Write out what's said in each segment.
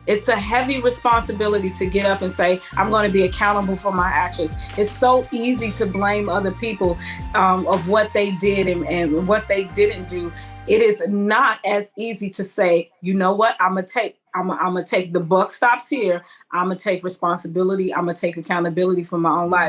It's a heavy responsibility to get up and say, I'm going to be accountable for my actions. It's so easy to blame other people of what they did and what they didn't do. It is not as easy to say, you know what, I'm gonna take the buck stops here. I'm gonna take responsibility. I'm gonna take accountability for my own life.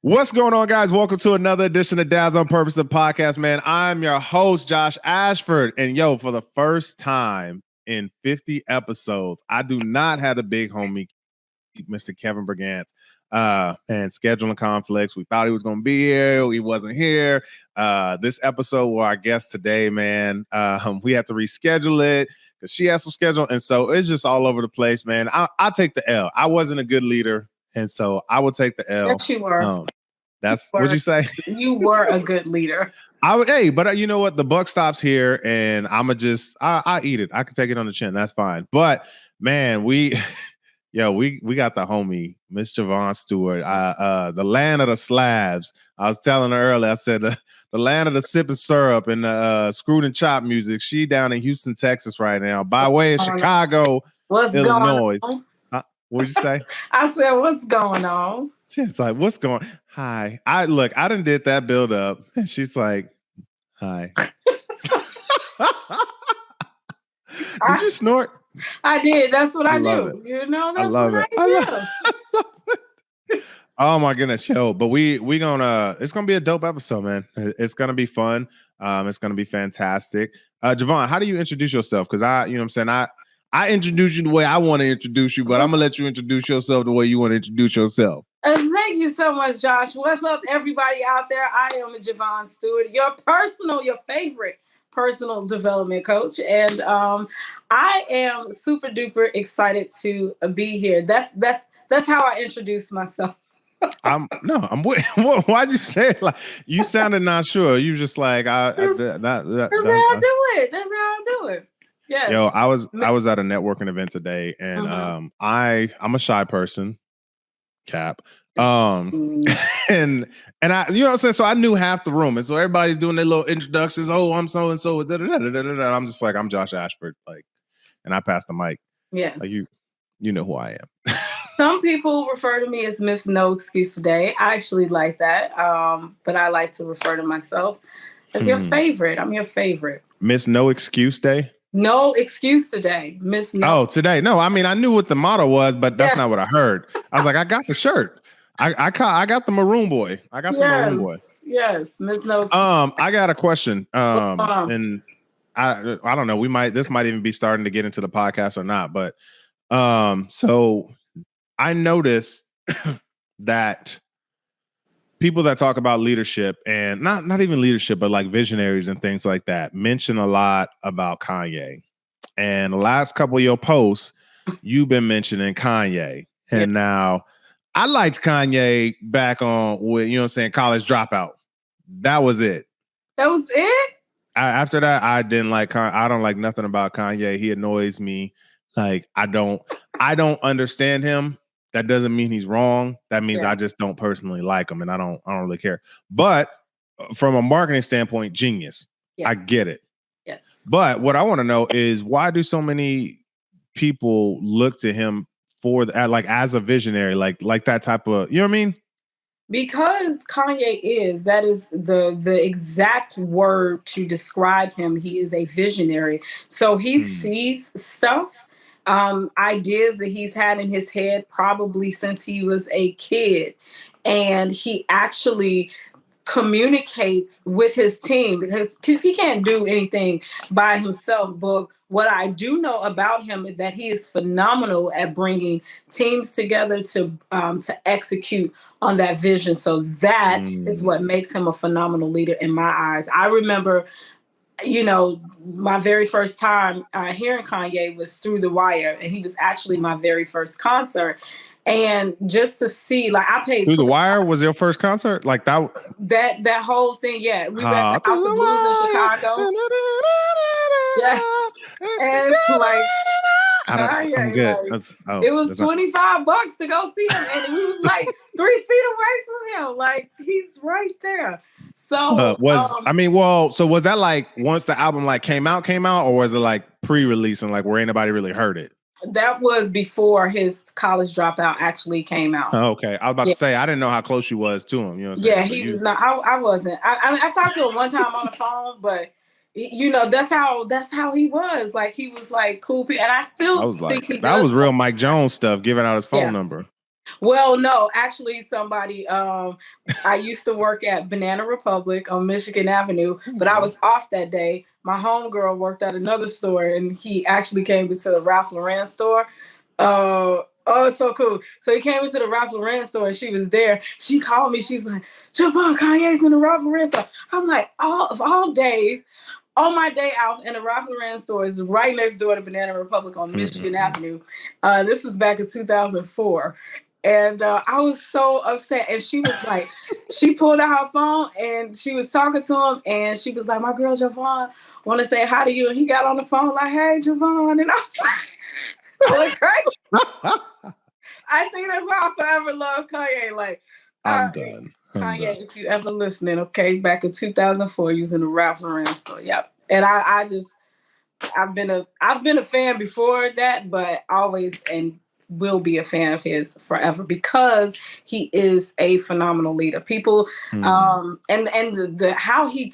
What's going on, guys? Welcome to another edition of Dads on Purpose, the podcast, man. I'm your host, Josh Ashford. And for the first time in 50 episodes, I do not have a big homie, Mr. Kevin Brigance, and scheduling conflicts. We thought he was going to be here. He wasn't here. This episode, where our guest today, man, we have to reschedule it because she has some schedule. And so it's just all over the place, man. I take the L. I wasn't a good leader. And so I will take the L. Yes, you were. That's what'd you say? You were a good leader. But you know what? The buck stops here, and I eat it. I can take it on the chin. That's fine. But man, we got the homie, Miss Javonne Steward, the land of the slabs. I was telling her earlier. I said the land of the sip and syrup and the screwed and chop music. She down in Houston, Texas, right now, by way of Chicago, Illinois. Going on? What'd you say? I said, what's going on? She's like, what's going? Hi. I done did that build up. And she's like, hi. Did you snort? I did. That's what I do. It. You know, I that's love what it. I do. I love it. Oh my goodness, but we gonna it's gonna be a dope episode, man. It's gonna be fun. It's gonna be fantastic. Javonne, how do you introduce yourself? Because I introduce you the way I want to introduce you, but I'm gonna let you introduce yourself the way you want to introduce yourself. Thank you so much, Josh. What's up, everybody out there? I am Javonne Steward, your favorite personal development coach, and I am super duper excited to be here. That's how I introduce myself. Why'd you say it? Like you sounded not sure. You just like that's how I do it. That's how I do it. Yeah. I was at a networking event today, and I'm a shy person. Cap. And I, you know what I'm saying? So I knew half the room. And so everybody's doing their little introductions. Oh, I'm so and so. I'm just like, I'm Josh Ashford. Like, and I passed the mic. Yes. Like you know who I am. Some people refer to me as Miss No Excuse Today. I actually like that. But I like to refer to myself as your favorite. I'm your favorite. Miss No Excuse Day? No excuse today, Miss No. Oh, today. No, I mean, I knew what the motto was, but that's not what I heard. I was like, I got the shirt. I got the maroon boy. I got the maroon boy. Yes, Miss No. I got a question. And I don't know. This might even be starting to get into the podcast or not, but so I noticed that people that talk about leadership and not even leadership, but like visionaries and things like that mention a lot about Kanye. And the last couple of your posts, you've been mentioning Kanye. And now I liked Kanye back on with, College Dropout. That was it. That was it? After that, I didn't like I don't like nothing about Kanye. He annoys me. Like I don't understand him. That doesn't mean he's wrong. That means I just don't personally like him, and I don't really care. But from a marketing standpoint, genius. Yes. I get it. Yes. But what I want to know is why do so many people look to him for as a visionary, like that type of, you know what I mean? Because Kanye that is the exact word to describe him. He is a visionary. So he sees stuff. Ideas that he's had in his head probably since he was a kid. And he actually communicates with his team because he can't do anything by himself. But what I do know about him is that he is phenomenal at bringing teams together to execute on that vision. So that is what makes him a phenomenal leader in my eyes. I remember my very first time hearing Kanye was through The Wire, and he was actually my very first concert. And just to see, I paid Through The Wire was your first concert, like that. That whole thing, yeah. We went to House of Blues in Chicago. Yeah, and I'm good. It was $25 to go see him, and he was 3 feet away from him. He's right there. So so was that like once the album like came out, or was it like pre-release and like where anybody really heard it? That was before his College Dropout actually came out. Oh, okay. I was about to say, I didn't know how close you was to him. You know what I'm saying? Yeah, he was not. I wasn't. I talked to him one time on the phone, but you know, that's how he was. Like, he was like cool. And I still think he does. That was real Mike Jones stuff, giving out his phone number. Well, no, actually somebody, I used to work at Banana Republic on Michigan Avenue, but I was off that day. My homegirl worked at another store, and he actually came into the Ralph Lauren store. Oh, it's so cool. So he came into the Ralph Lauren store, and she was there. She called me. She's like, Javonne, Kanye's in the Ralph Lauren store. I'm like, all days, on my day out, in the Ralph Lauren store is right next door to Banana Republic on Michigan Avenue. This was back in 2004. And I was so upset. And she was like, she pulled out her phone and she was talking to him. And she was like, my girl Javonne want to say hi to you. And he got on the phone like, hey, Javonne. And I was like, great. I think that's why I forever love Kanye. Like, I'm done. Kanye, if you ever listening, okay, back in 2004, you was in the Ralph Lauren store. Yep. And I've been a fan before that, but always and will be a fan of his forever because he is a phenomenal leader. People, and the how he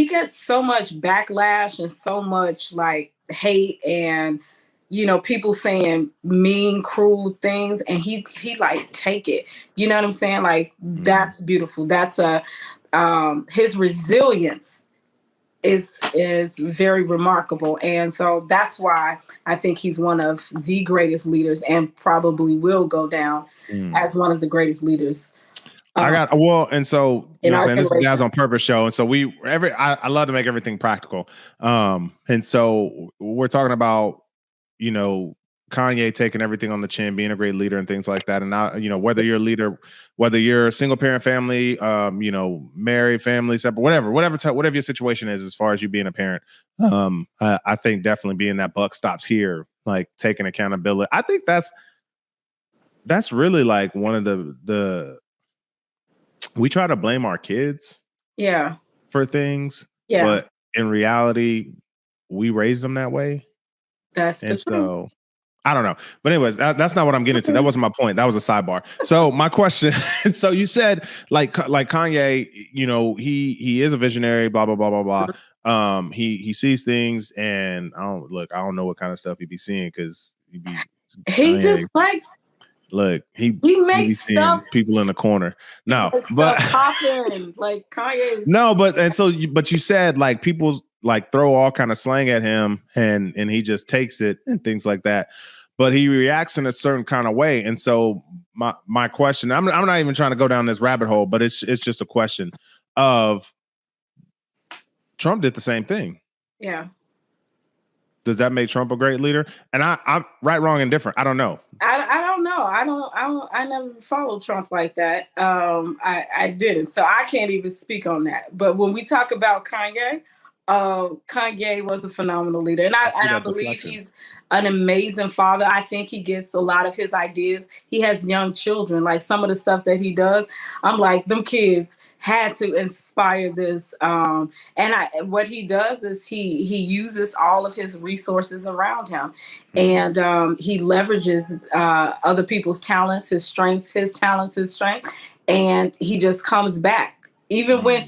gets so much backlash and so much like hate and, you know, people saying mean, cruel things, and he like take it. You know what I'm saying? Like, that's beautiful. That's his resilience is very remarkable. And so that's why I think he's one of the greatest leaders and probably will go down as one of the greatest leaders. And so you know what I'm saying, this is Jazz on Purpose show. And so I love to make everything practical. And so we're talking about, you know, Kanye taking everything on the chin, being a great leader and things like that. And now, you know, whether you're a leader, whether you're a single parent family, you know, married, family, separate, whatever your situation is, as far as you being a parent, I think definitely being that buck stops here, like taking accountability. I think that's really like one of the we try to blame our kids for things, but in reality, we raised them that way. That's the truth. So I don't know. But anyways, that's not what I'm getting to. That wasn't my point. That was a sidebar. So my question, so you said like Kanye, you know, he is a visionary, blah, blah, blah, blah, blah. He sees things, and I don't know what kind of stuff he'd be seeing, because he just like, look, he makes stuff, people in the corner. No, but popping like Kanye. No, but you said like people like throw all kind of slang at him, and he just takes it and things like that. But he reacts in a certain kind of way. And so my question, I'm not even trying to go down this rabbit hole, but it's just a question of, Trump did the same thing. Yeah. Does that make Trump a great leader? And I'm right, wrong, and different. I don't know. I don't know. I never followed Trump like that. I didn't. So I can't even speak on that. But when we talk about Kanye, Kanye was a phenomenal leader. And I believe he's an amazing father. I think he gets a lot of his ideas. He has young children. Like, some of the stuff that he does, I'm like, them kids had to inspire this. What he does is he uses all of his resources around him, and he leverages other people's talents, his strengths, and he just comes back. Even when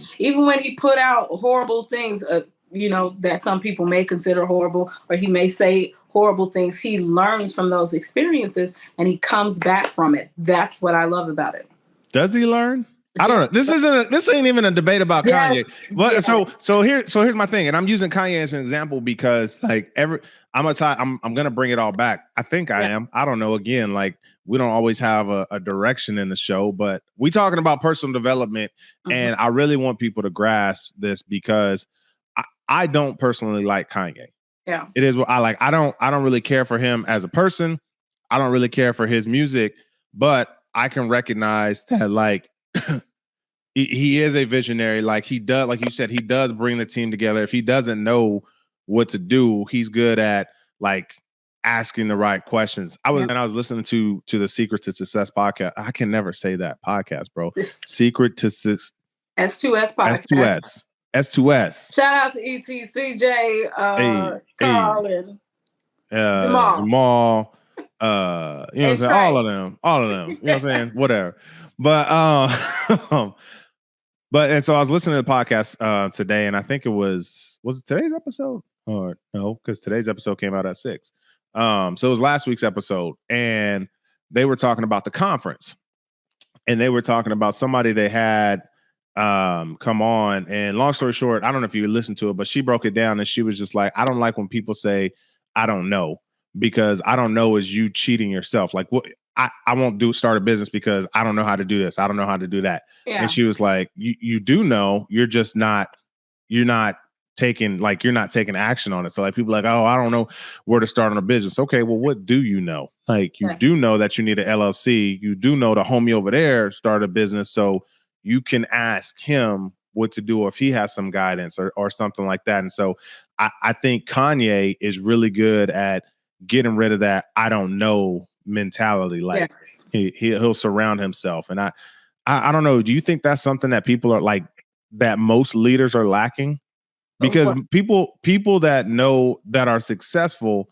he put out horrible things, you know, that some people may consider horrible, or he may say horrible things, he learns from those experiences and he comes back from it. That's what I love about it. Does he learn? I don't know. This ain't even a debate about Kanye. But so here's my thing, and I'm using Kanye as an example because like I'm gonna bring it all back. I think I am. I don't know. Again, like, we don't always have a direction in the show, but we talking about personal development, and I really want people to grasp this because I don't personally like Kanye. Yeah, it is what I like. I don't really care for him as a person. I don't really care for his music, but I can recognize that like he is a visionary. Like, he does, like you said, he does bring the team together. If he doesn't know what to do, he's good at like asking the right questions. I was listening to the Secret to Success podcast. I can never say that podcast, bro. Secret to S2S podcast. S2S. Shout out to ETCJ, Carl, and Jamal. You know what I'm saying? All of them. You know what I'm saying? Whatever. But and so I was listening to the podcast today, and I think was it today's episode? Or no, because today's episode came out at 6. So it was last week's episode, and they were talking about the conference, and they were talking about somebody they had come on. And long story short, I don't know if you listened to it, but she broke it down, and she was just like, I don't like when people say I don't know, because I don't know is you cheating yourself. Like, what? I won't start a business because I don't know how to do this. I don't know how to do that. Yeah. And she was like, you do know, you're not taking action on it. So like people are like, oh, I don't know where to start on a business. Okay, well, what do you know? Like you do know that you need an LLC. You do know the homie over there start a business. So you can ask him what to do, or if he has some guidance or something like that. And so I think Kanye is really good at getting rid of that I don't know mentality. Like he'll surround himself. And I don't know. Do you think that's something that people are like, that most leaders are lacking? Because people that know that are successful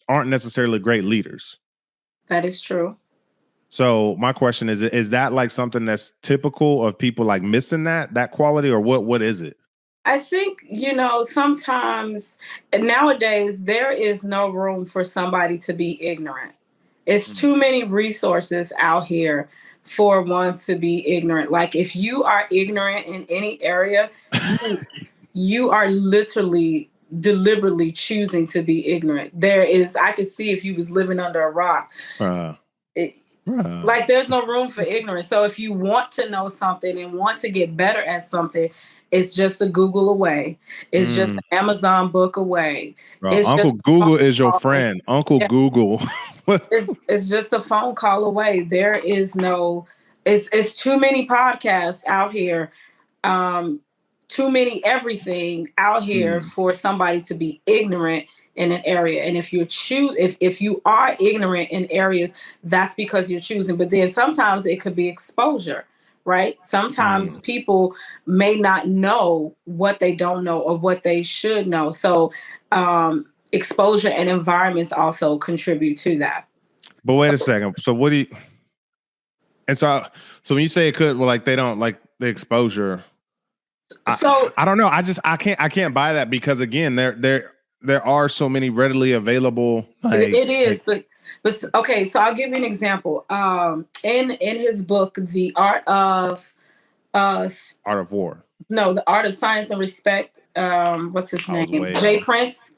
aren't necessarily great leaders. That is true. So my question is that like something that's typical of people like missing that quality, or what is it? I think, sometimes nowadays there is no room for somebody to be ignorant. It's too many resources out here for one to be ignorant. Like if you are ignorant in any area, you are literally deliberately choosing to be ignorant. I could see if you was living under a rock. Like there's no room for ignorance. So if you want to know something and want to get better at something, it's just a Google away. It's just an Amazon book away. Bro, Uncle Google is your friend. Uncle Google. It's just a phone call away. There is no, it's too many podcasts out here. Too many everything out here for somebody to be ignorant in an area. And if if you are ignorant in areas, that's because you're choosing. But then sometimes it could be exposure, right? Sometimes people may not know what they don't know or what they should know. So exposure and environments also contribute to that. But wait a second. So what do you, and so when you say it could, well, like they don't like the exposure. So I don't know. I can't buy that, because again, there are so many readily available. Like, it is, but okay. So I'll give you an example. In his book, The Art of War. No, The Art of Science and Respect. What's his name? Jay Prince.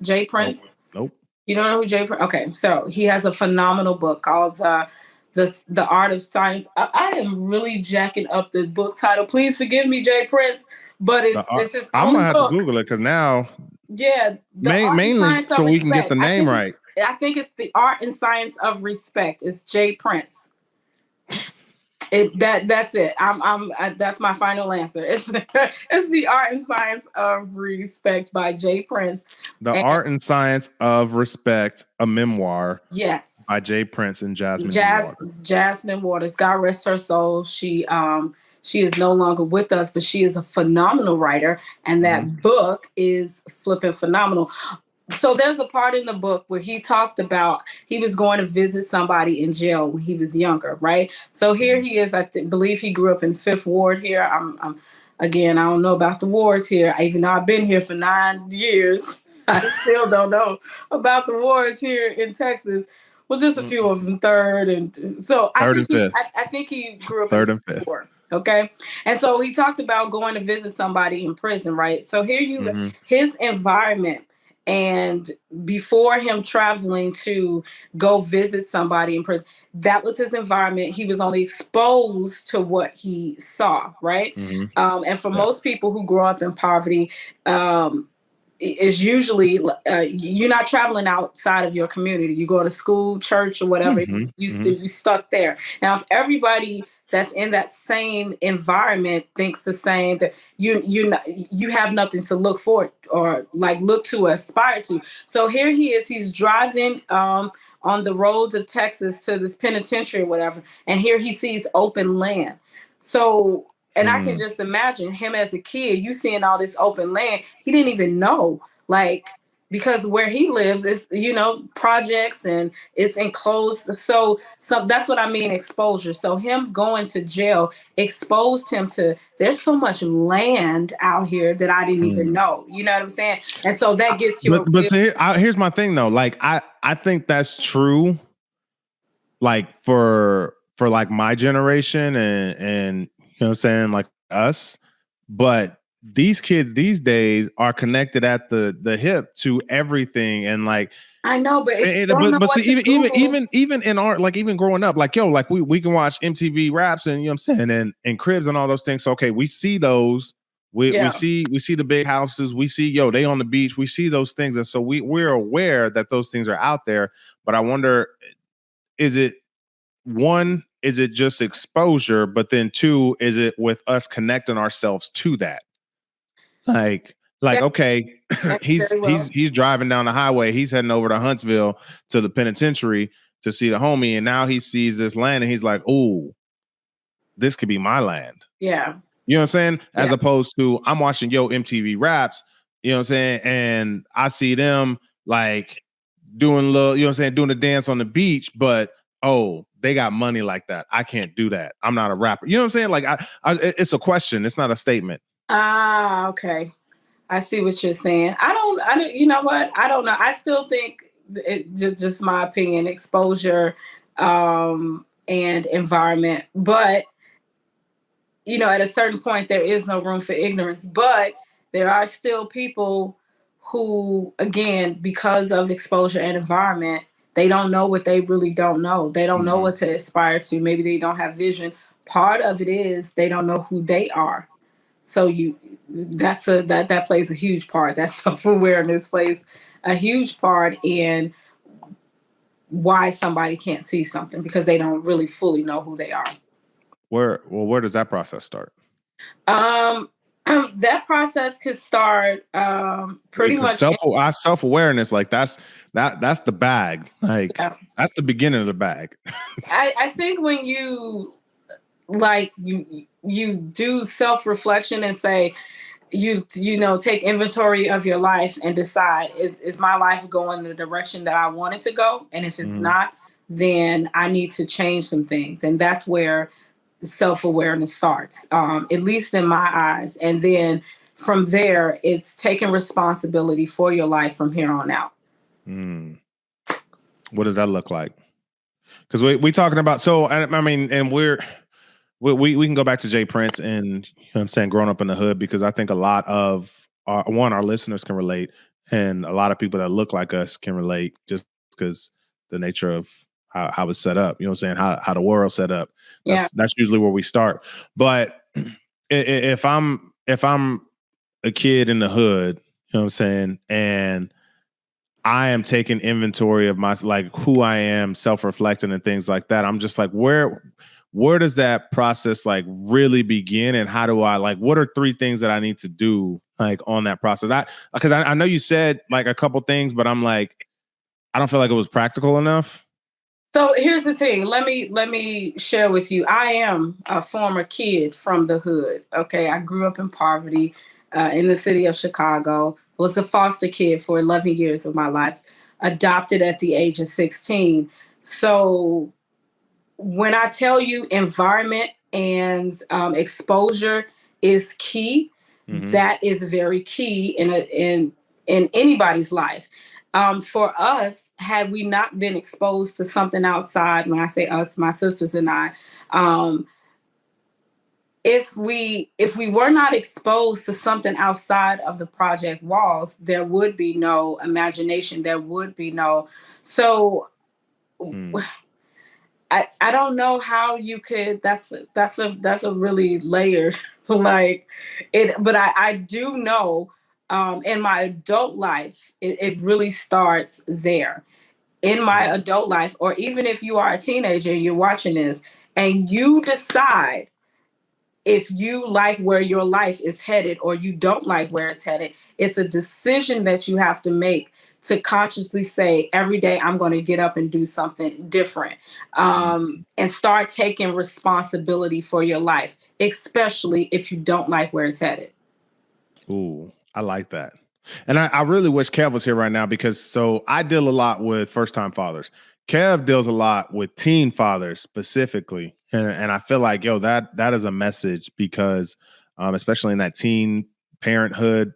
Nope. You don't know who Jay Prince? Okay, so he has a phenomenal book called The Art of Science. I am really jacking up the book title. Please forgive me, Jay Prince. But it's his I'm gonna have book. to Google it, because now, mainly so we can get the name right. I think it's The Art and Science of Respect. It's Jay Prince. That's it. That's my final answer. It's The Art and Science of Respect by Jay Prince. Art and Science of Respect, a memoir. Yes. By Jay Prince and Jasmine Waters. God rest her soul. She is no longer with us, but she is a phenomenal writer, and that book is flipping phenomenal. So there's a part in the book where he talked about he was going to visit somebody in jail when he was younger, right? So here he is. I believe he grew up in 5th Ward here. Again, I don't know about the wards here. Even though I've been here for 9 years, I still don't know about the wards here in Texas. Well, just a few of them, 3rd and so I think he grew up 3rd and 5th. Ward. Okay. And so he talked about going to visit somebody in prison, right? So here his environment, and before him traveling to go visit somebody in prison, that was his environment. He was only exposed to what he saw, right? And for most people who grow up in poverty, is usually you're not traveling outside of your community. You go to school, church, or whatever. You stuck there. Now, if everybody that's in that same environment thinks the same, that you have nothing to look for or like look to aspire to. So here he is. He's driving on the roads of Texas to this penitentiary or whatever, and here he sees open land. So And I can just imagine him as a kid, you seeing all this open land. He didn't even know, like, because where he lives is, projects and it's enclosed. So that's what I mean, exposure. So him going to jail exposed him to, there's so much land out here that I didn't even know. You know what I'm saying? And so that gets you. But see, here's my thing though. Like I think that's true. Like for like my generation and you know what I'm saying, like us, but these kids these days are connected at the hip to everything, and like I know, but if you don't know but what see, to even in our, like, even growing up, like, yo, like we can watch MTV Raps and, you know what I'm saying, and Cribs and all those things. So, okay, we see those. We see the big houses. We see, yo, they on the beach. We see those things, and so we're aware that those things are out there. But I wonder, is it just exposure, but then two, is it with us connecting ourselves to that? Like, okay, he's driving down the highway. He's heading over to Huntsville to the penitentiary to see the homie, and now he sees this land, and he's like, "Ooh, this could be my land." Yeah, you know what I'm saying? As opposed to, I'm watching MTV Raps, you know what I'm saying, and I see them like doing little, you know what I'm saying, doing a dance on the beach, but they got money like that. I can't do that. I'm not a rapper. You know what I'm saying? Like, it's a question. It's not a statement. Okay. I see what you're saying. I don't, you know what? I don't know. I still think it just my opinion, exposure, and environment. But, at a certain point, there is no room for ignorance. But there are still people who, again, because of exposure and environment, they don't know what they really don't know. They don't know what to aspire to. Maybe they don't have vision. Part of it is they don't know who they are. So that plays a huge part. That self-awareness plays a huge part in why somebody can't see something, because they don't really fully know who they are. Where does that process start? That process could start pretty much self-awareness. Like, that's the bag. Like, that's the beginning of the bag. I think when you do self-reflection and say, take inventory of your life and decide, is my life going in the direction that I want it to go? And if it's not, then I need to change some things. And that's where self-awareness starts, at least in my eyes. And then from there, it's taking responsibility for your life from here on out. What does that look like? Because we talking about, so I mean, and we can go back to Jay Prince and, you know what I'm saying, growing up in the hood, because I think a lot of our listeners can relate, and a lot of people that look like us can relate, just because the nature of how it's set up, you know what I'm saying, how the world's set up. That's usually where we start. But if I'm a kid in the hood, you know what I'm saying, and I am taking inventory of my, like, who I am, self-reflecting and things like that, I'm just like, where does that process like really begin, and how do I, like, what are 3 things that I need to do, like, on that process? Because I know you said like a couple things, but I'm like, I don't feel like it was practical enough. So here's the thing. Let me share with you. I am a former kid from the hood. Okay, I grew up in poverty in the city of Chicago. Was a foster kid for 11 years of my life. Adopted at the age of 16. So when I tell you environment and exposure is key, that is very key in anybody's life. For us, had we not been exposed to something outside, when I say us, my sisters and I, if we were not exposed to something outside of the project walls, there would be no imagination. There would be no. So I don't know how you could. That's a really layered like it. But I do know in my adult life, it really starts there. In my adult life, or even if you are a teenager, you're watching this, and you decide if you like where your life is headed or you don't like where it's headed. It's a decision that you have to make to consciously say, every day I'm going to get up and do something different, and start taking responsibility for your life, especially if you don't like where it's headed. Ooh, I like that. And I really wish Kev was here right now, because so I deal a lot with first-time fathers. Kev deals a lot with teen fathers specifically. And I feel like, that is a message, because especially in that teen parenthood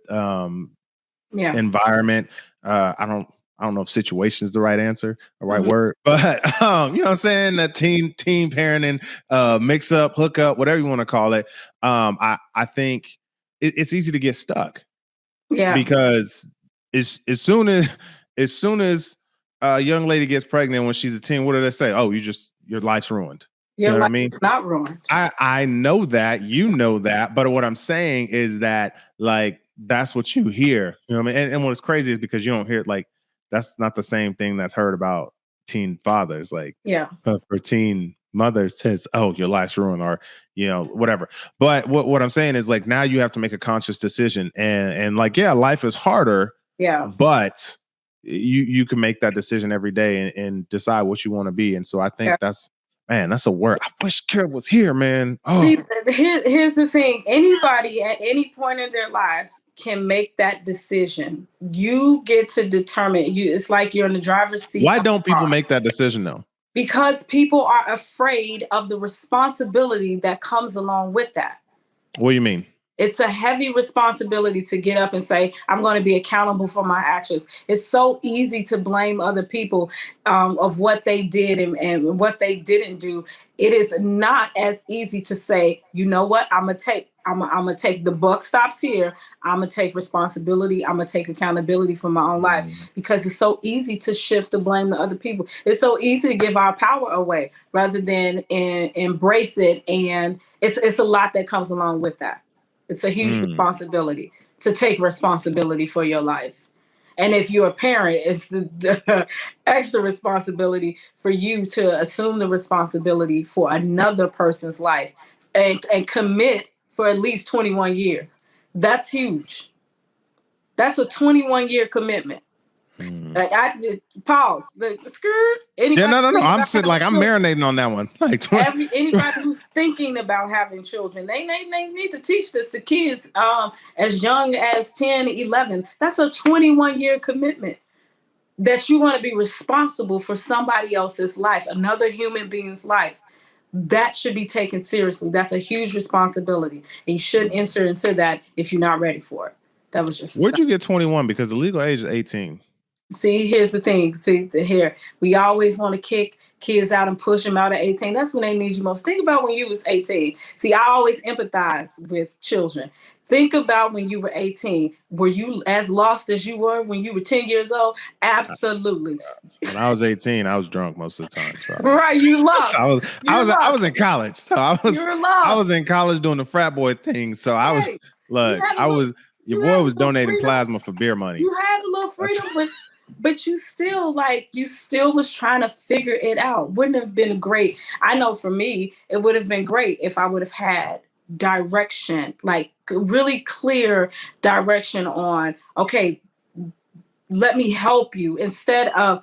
environment, I don't know if situation is the right answer, the right word, but you know what I'm saying? That teen parenting, mix up, hook up, whatever you want to call it. I think it's easy to get stuck. Yeah. Because as soon as a young lady gets pregnant when she's a teen, what do they say? Oh, your life's ruined. Your you know life what I mean? is not ruined. I know that, that, but what I'm saying is that, like, that's what you hear. You know what I mean? And what's crazy is because you don't hear it, like, that's not the same thing that's heard about teen fathers. Like, for teen mothers says, oh, your life's ruined, or whatever. But what I'm saying is, like, now you have to make a conscious decision, and like, life is harder. Yeah. But you can make that decision every day and decide what you want to be. And so I think that's a word. I wish Kev was here, man. Oh. See, here's the thing. Anybody at any point in their life can make that decision. You get to determine. It's like you're in the driver's seat. Why don't people make that decision, though? Because people are afraid of the responsibility that comes along with that. What do you mean? It's a heavy responsibility to get up and say, I'm going to be accountable for my actions. It's so easy to blame other people of what they did and what they didn't do. It is not as easy to say, you know what, I'm gonna take, the buck stops here. I'm gonna take responsibility. I'm gonna take accountability for my own life, because it's so easy to shift the blame to other people. It's so easy to give our power away rather than embrace it. And it's a lot that comes along with that. It's a huge responsibility to take responsibility for your life. And if you're a parent, it's the extra responsibility for you to assume the responsibility for another person's life and commit for at least 21 years. That's huge. That's a 21-year commitment. Like, I just pause. Screwed. No. I'm sitting like I'm marinating on that one. Like, anybody who's thinking about having children, they need to teach this to kids as young as 10, 11. That's a 21-year commitment that you want to be responsible for somebody else's life, another human being's life. That should be taken seriously. That's a huge responsibility, and you shouldn't enter into that if you're not ready for it. That was just. Where'd you get 21? Because the legal age is 18. See, here's the thing. Here, we always want to kick kids out and push them out at 18. That's when they need you most. Think about when you was 18. See, I always empathize with children. Think about when you were 18. Were you as lost as you were when you were 10 years old? Absolutely. When I was 18, I was drunk most of the time. So right, you lost. I was in college. So I was in college doing the frat boy thing. So I was your boy was donating plasma for beer money. You had a little freedom, but you still was trying to figure it out. Wouldn't have been great. I know for me, it would have been great if I would have had direction, like really clear direction on, okay, let me help you, instead of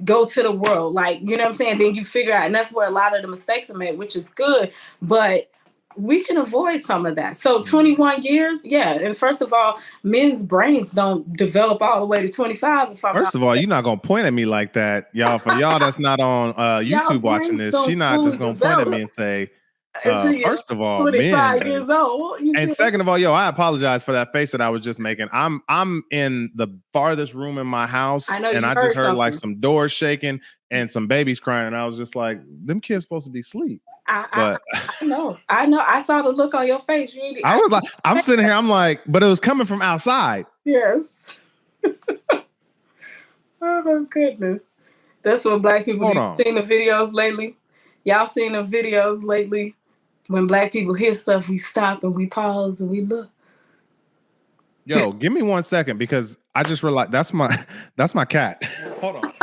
go to the world. Like, you know what I'm saying? Then you figure out, and that's where a lot of the mistakes are made, which is good, but we can avoid some of that. So 21 years, and first of all, men's brains don't develop all the way to 25. First of all, you're not gonna point at me like that, y'all. For y'all that's not on YouTube watching this, she's not just gonna point at me and say, first of all, 25 years old. And second of all, I apologize for that face that I was just making. I'm in the farthest room in my house, and I just heard like some doors shaking and some babies crying, and I was just like, them kids supposed to be asleep. I know. I saw the look on your face. I was like, I'm sitting here, I'm like, but it was coming from outside. Yes. Oh my goodness. That's what Black people do. Seen the videos lately? Y'all seen the videos lately? When Black people hear stuff, we stop and we pause and we look. Yo, give me 1 second, because I just realized that's my cat. Hold on.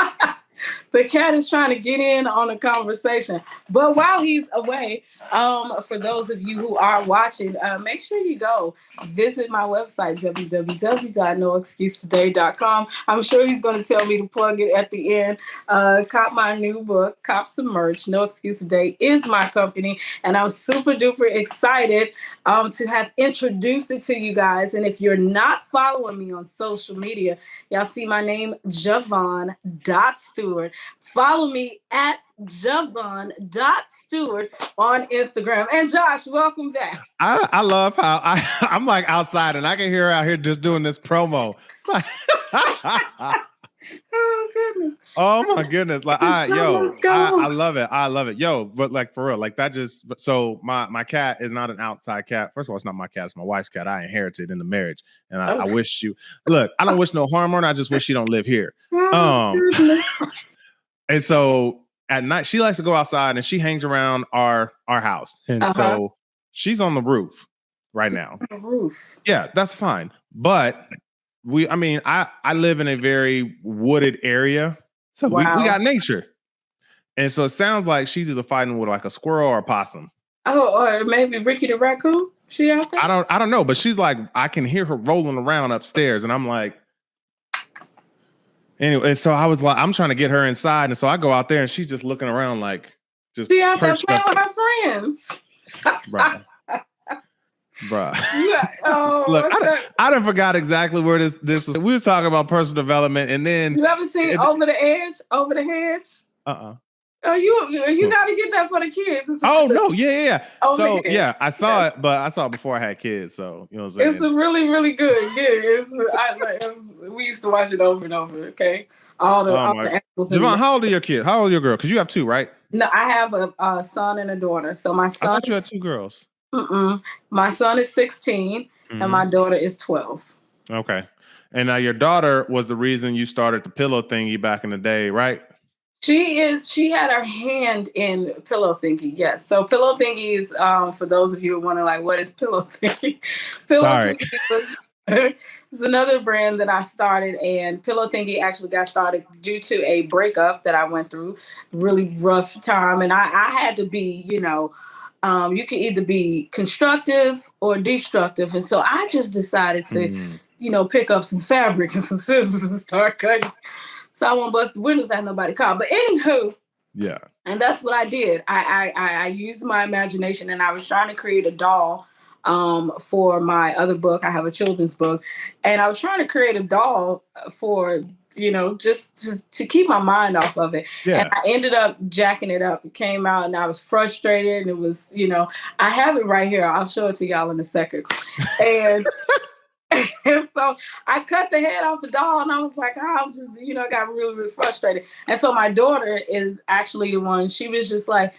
The cat is trying to get in on the conversation. But while he's away, for those of you who are watching, make sure you go visit my website, www.noexcusetoday.com. I'm sure he's going to tell me to plug it at the end. Cop my new book, Cop some merch. No Excuse Today is my company, and I'm super duper excited to have introduced it to you guys. And if you're not following me on social media, y'all see my name, Javonne.Steward. Follow me at Javonne.Steward on Instagram. And Josh, welcome back. I love how I'm like outside and I can hear her out here just doing this promo. Oh goodness. Oh my goodness. Like I love it. I love it. Yo, but like for real, like that just so my cat is not an outside cat. First of all, it's not my cat, it's my wife's cat. I inherited in the marriage. And I wish you look, I don't wish no harm on her. I just wish she don't live here. And so at night she likes to go outside and she hangs around our house. And so she's on the roof right now. On the roof. Yeah, that's fine. But I live in a very wooded area. So we got nature. And so it sounds like she's either fighting with like a squirrel or a possum. Oh, or maybe Ricky the raccoon. She out there? I don't know, but she's like, I can hear her rolling around upstairs. And I'm like, anyway, so I was like, I'm trying to get her inside. And so I go out there and she's just looking around like just she out there playing with her friends. Bruh. Yeah. Look, I done forgot exactly where this was. We was talking about personal development, and then you ever seen Over the Edge, Over the Hedge? Oh, you got to get that for the kids. Oh no, yeah. So yeah, I saw it, but I saw it before I had kids. So you know what I'm saying. It's a really, really good. Yeah, we used to watch it over and over. Okay, all the animals. Javonne, how old are your kids? How old are your girl? Because you have two, right? No, I have a son and a daughter. So my son. I thought you had two girls. My son is 16 and my daughter is 12. Okay. And now your daughter was the reason you started the pillow thingy back in the day, right? She had her hand in Pillow Thingy, yes. So Pillow Thingy is, for those of you who wonder, like, what is Pillow Thingy? Thingy is another brand that I started, and Pillow Thingy actually got started due to a breakup that I went through, really rough time, and I had to be, you can either be constructive or destructive. And so I just decided to, pick up some fabric and some scissors and start cutting. So I won't bust the windows, I had nobody call. But anywho, yeah. And that's what I did. I used my imagination and I was trying to create a doll for my other book. I have a children's book. And I was trying to create a doll for, just to keep my mind off of it. Yeah. And I ended up jacking it up. It came out and I was frustrated. And it was, I have it right here. I'll show it to y'all in a second. And and so I cut the head off the doll and I was like, I'm just, I got really, really frustrated. And so my daughter is actually the one, she was just like,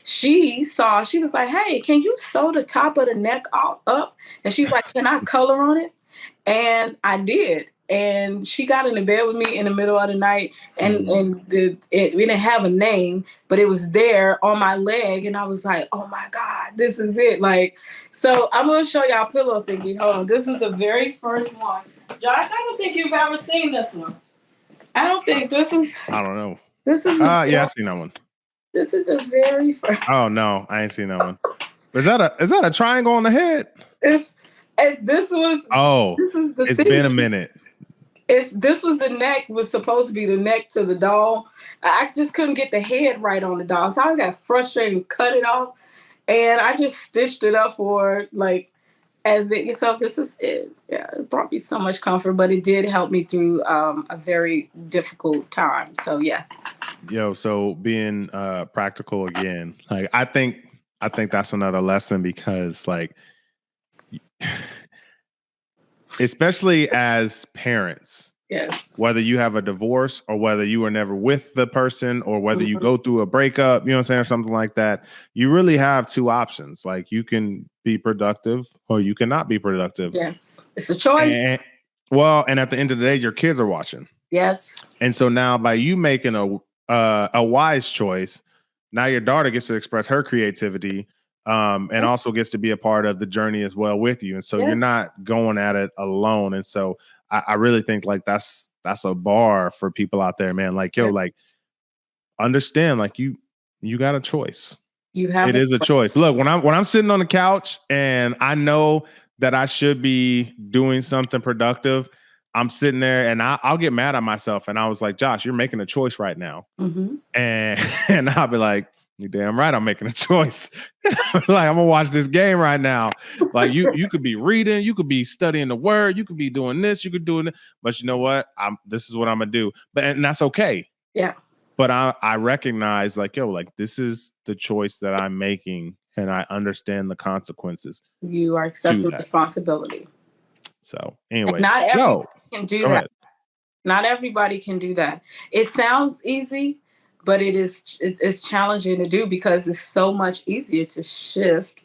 she was like, hey, can you sew the top of the neck up? And she's like, can I color on it? And I did. And she got into bed with me in the middle of the night and we didn't have a name, but it was there on my leg. And I was like, oh my God, this is it. Like, so I'm going to show y'all Pillow Thingy. Hold on. This is the very first one. Josh, I don't think you've ever seen this one. I don't think this is. I don't know. This is. Yeah, I've seen that one. This is the very first. Oh no, I ain't seen that one. Is that a triangle on the head? This was. Oh, it's been a minute. This was the neck, was supposed to be the neck to the doll. I just couldn't get the head right on the doll. So I got frustrated and cut it off. And I just stitched it up for so this is it. Yeah, it brought me so much comfort, but it did help me through a very difficult time. So yes. Yo, so being practical again, like I think that's another lesson because like especially as parents, yes, whether you have a divorce or whether you were never with the person or whether you go through a breakup, you know what I'm saying, or something like that, you really have two options. Like you can be productive or you cannot be productive. Yes, it's a choice. And at the end of the day, your kids are watching. Yes. And so now by you making a wise choice, now your daughter gets to express her creativity. And also gets to be a part of the journey as well with you. And so you're not going at it alone. And so I really think like that's a bar for people out there, man. Like, yo, like understand, like you got a choice. You have it is a choice. Look, when I'm sitting on the couch and I know that I should be doing something productive, I'm sitting there and I'll get mad at myself. And I was like, Josh, you're making a choice right now. Mm-hmm. And I'll be like, you're damn right, I'm making a choice. Like, I'm gonna watch this game right now. Like you could be reading, you could be studying the word, you could be doing this, you could do it. But you know what? This is what I'm gonna do. And that's okay. Yeah. But I recognize, like, yo, like, this is the choice that I'm making, and I understand the consequences. You are accepting responsibility. So anyway, not everybody can do that. Ahead. Not everybody can do that. It sounds easy, but it's challenging to do because it's so much easier to shift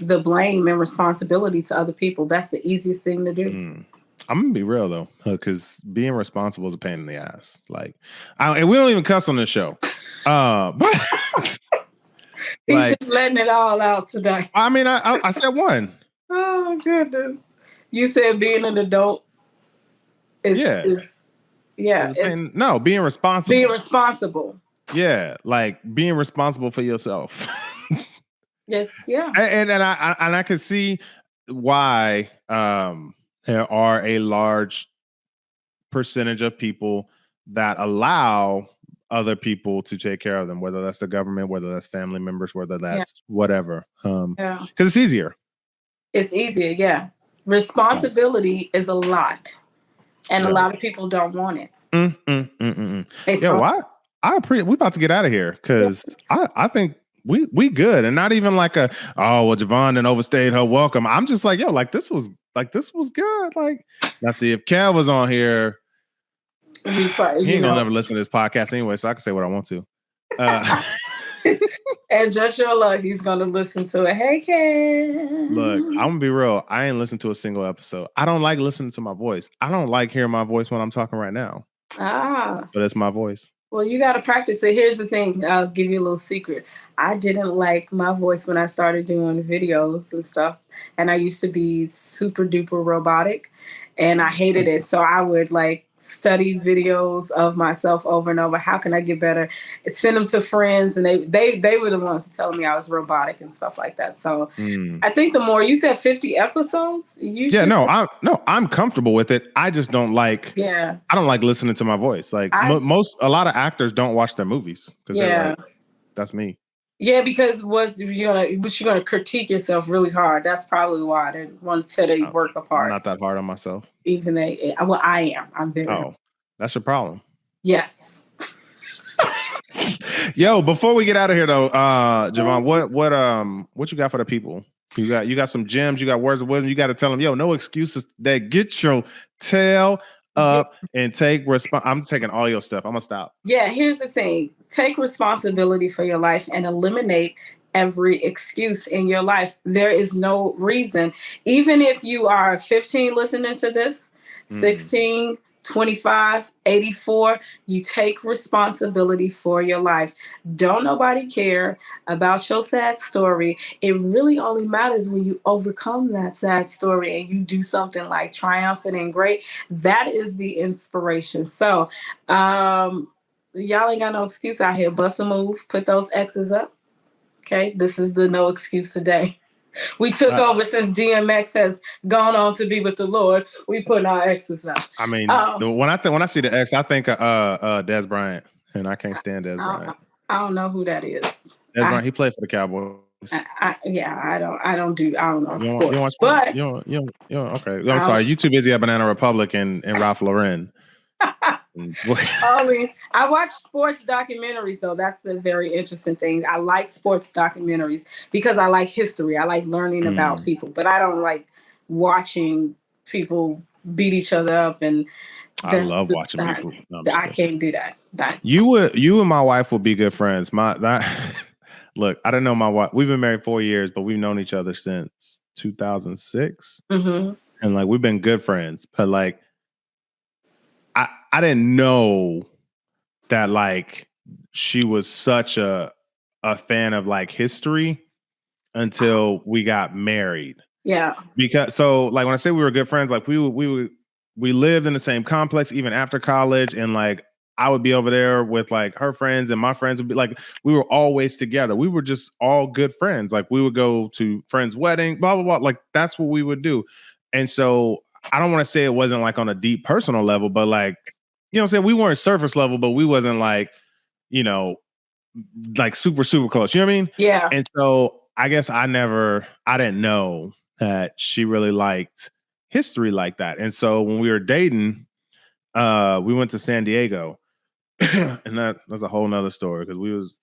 the blame and responsibility to other people. That's the easiest thing to do. I'm gonna be real though, because being responsible is a pain in the ass. Like, and we don't even cuss on this show. But he's just letting it all out today. I mean, I said one. Oh goodness! You said being an adult. Being responsible. Being responsible. Yeah, like being responsible for yourself. Yes, yeah. And I can see why there are a large percentage of people that allow other people to take care of them, whether that's the government, whether that's family members, whether that's whatever. Because it's easier. It's easier, yeah. Responsibility is a lot, and a lot of people don't want it. Yo, why? We about to get out of here because I think we good, and not even like Javonne done overstayed her welcome. I'm just like, yo, this was good. Like, now see if Cal was on here, he ain't gonna never listen to this podcast anyway, so I can say what I want to. And just your luck, he's gonna listen to it. Hey, Cal. Look, I'm gonna be real. I ain't listened to a single episode. I don't like listening to my voice. I don't like hearing my voice when I'm talking right now. But it's my voice. Well, you got to practice it. Here's the thing. I'll give you a little secret. I didn't like my voice when I started doing videos and stuff. And I used to be super duper robotic and I hated it. So I would study videos of myself over and over. How can I get better? Send them to friends. And they were the ones telling me I was robotic and stuff like that. So I think the more you said 50 episodes, I'm comfortable with it. I just don't like, I don't like listening to my voice. Like a lot of actors don't watch their movies because they're like, that's me. Yeah, because you're gonna critique yourself really hard. That's probably why I didn't want to tear their work apart. I'm not that hard on myself. I am. I'm very. Oh, that's your problem. Yes. Yo, before we get out of here though, Javonne, what you got for the people? You got some gems. You got words of wisdom. You got to tell them, yo, no excuses today. Get your tail up and take I'm taking all your stuff. I'm gonna stop. Yeah, here's the thing. Take responsibility for your life and eliminate every excuse in your life. There is no reason. Even if you are 15 listening to this, 16, 25, 84, you take responsibility for your life. Don't nobody care about your sad story. It really only matters when you overcome that sad story and you do something like triumphant and great. That is the inspiration. So y'all ain't got no excuse out here. Bust a move, put those X's up. Okay, this is the no excuse today. We took over since DMX has gone on to be with the Lord. We put our X's up. I mean, when I see the X, I think Dez Bryant, and I can't stand Dez Bryant. I don't know who that is. Dez Bryant, he played for the Cowboys. I don't know sports. Okay. I'm sorry. You too busy at Banana Republic and Ralph Lauren. I watch sports documentaries though. That's the very interesting thing. I like sports documentaries because I like history. I like learning about people, but I don't like watching people beat each other up. And I love watching people. No, I can't do that. You and my wife will be good friends. Look, I don't know my wife. We've been married 4 years, but we've known each other since 2006, and we've been good friends. But I didn't know that she was such a fan of history until we got married. Yeah. Because when I say we were good friends, we lived in the same complex even after college, and I would be over there with like her friends, and my friends would be like, we were always together. We were just all good friends. Like we would go to friends' wedding, blah, blah, blah. Like that's what we would do. And so I don't want to say it wasn't like on a deep personal level, but like, you know what I'm saying? We weren't surface level, but we wasn't like, you know, like super, super close. You know what I mean? Yeah. And so I guess I didn't know that she really liked history like that. And so when we were dating, we went to San Diego. And that's a whole nother story because we was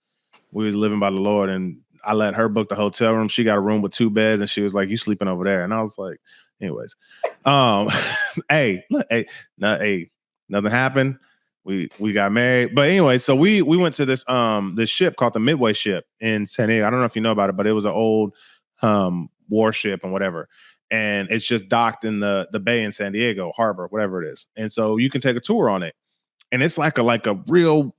living by the Lord, and I let her book the hotel room. She got a room with 2 beds, and she was like, "You sleeping over there?" And I was like, "Anyways, hey, nothing happened. We got married, but anyway, so we went to this ship called the Midway ship in San Diego. I don't know if you know about it, but it was an old warship and whatever, and it's just docked in the bay in San Diego harbor, whatever it is, and so you can take a tour on it, and it's like a real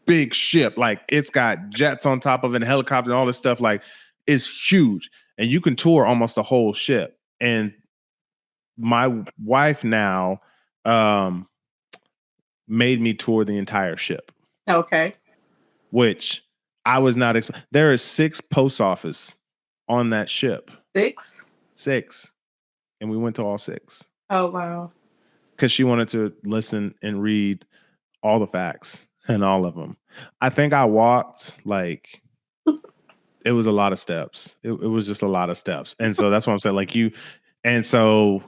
big ship. Like it's got jets on top of it, and helicopters, and all this stuff. Like it's huge, and you can tour almost the whole ship. And my wife now made me tour the entire ship. Okay. Which I was not expecting. There is 6 post office on that ship. 6? 6. And we went to all 6. Oh, wow. Because she wanted to listen and read all the facts and all of them. I think I walked like it was a lot of steps. It was just a lot of steps. And so that's what I'm saying. Like you, and so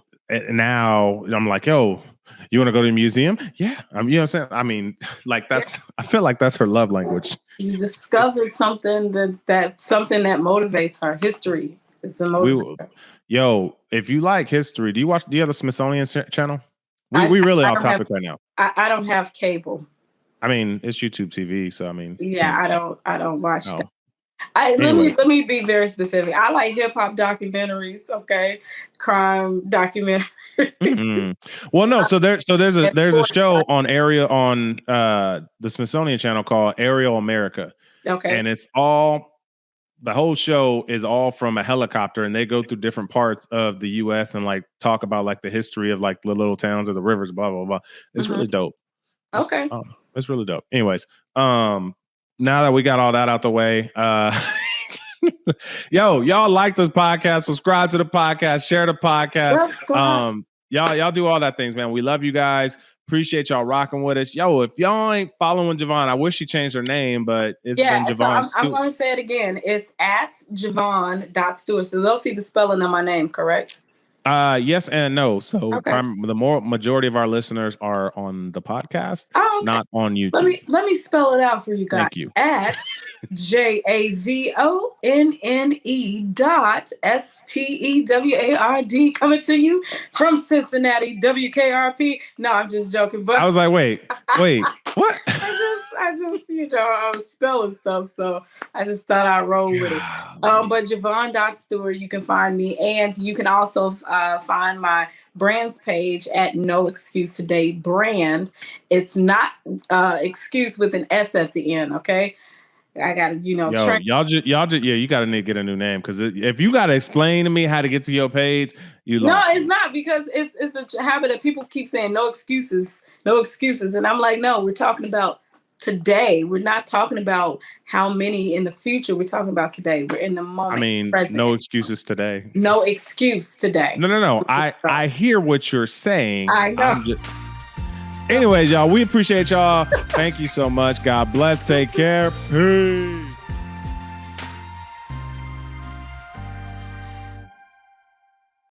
now I'm like, yo, you want to go to the museum? Yeah. You know what I'm saying? I mean, like I feel like that's her love language. You discovered something that motivates her. History is the motivator. Yo, if you like history, do you have the Smithsonian channel? We really off topic right now. I don't have cable. I mean, it's YouTube TV, so I mean. Yeah, I don't watch that. Let me be very specific. I like hip hop documentaries, okay? Crime documentaries. Mm-hmm. Well, no, so there's a show on the Smithsonian channel called Aerial America. Okay. And the whole show is all from a helicopter, and they go through different parts of the US and like talk about like the history of like the little towns or the rivers, blah, blah, blah. It's really dope. Okay. It's really dope. Anyways, now that we got all that out the way, yo, y'all like this podcast, subscribe to the podcast, share the podcast. Y'all do all that things, man. We love you guys. Appreciate y'all rocking with us. Yo, if y'all ain't following Javonne, I wish she changed her name, but it's been Javonne Steward. I'm going to say it again. It's at Javonne.Steward. So they'll see the spelling of my name, correct? Yes and no. So the majority of our listeners are on the podcast, not on YouTube. Let me spell it out for you guys. Thank you. At JAVONNE.STEWARD, coming to you from Cincinnati, WKRP. No, I'm just joking. But I was like, wait, what? I just, I was spelling stuff, so I just thought I'd roll with it. But Javonne.Steward, you can find me, and you can also find my brands page at No Excuse Today brand. It's not excuse with an S at the end, okay? I gotta, y'all just, you gotta need to get a new name, because if you gotta explain to me how to get to your page, it's not, because it's a habit that people keep saying no excuses, and I'm like, no, we're talking about today. We're not talking about how many in the future. We're talking about today. We're in the moment. I mean, present. No excuses today. No excuse today. No. I hear what you're saying. I know. Anyways, y'all, we appreciate y'all. Thank you so much. God bless. Take care. Peace.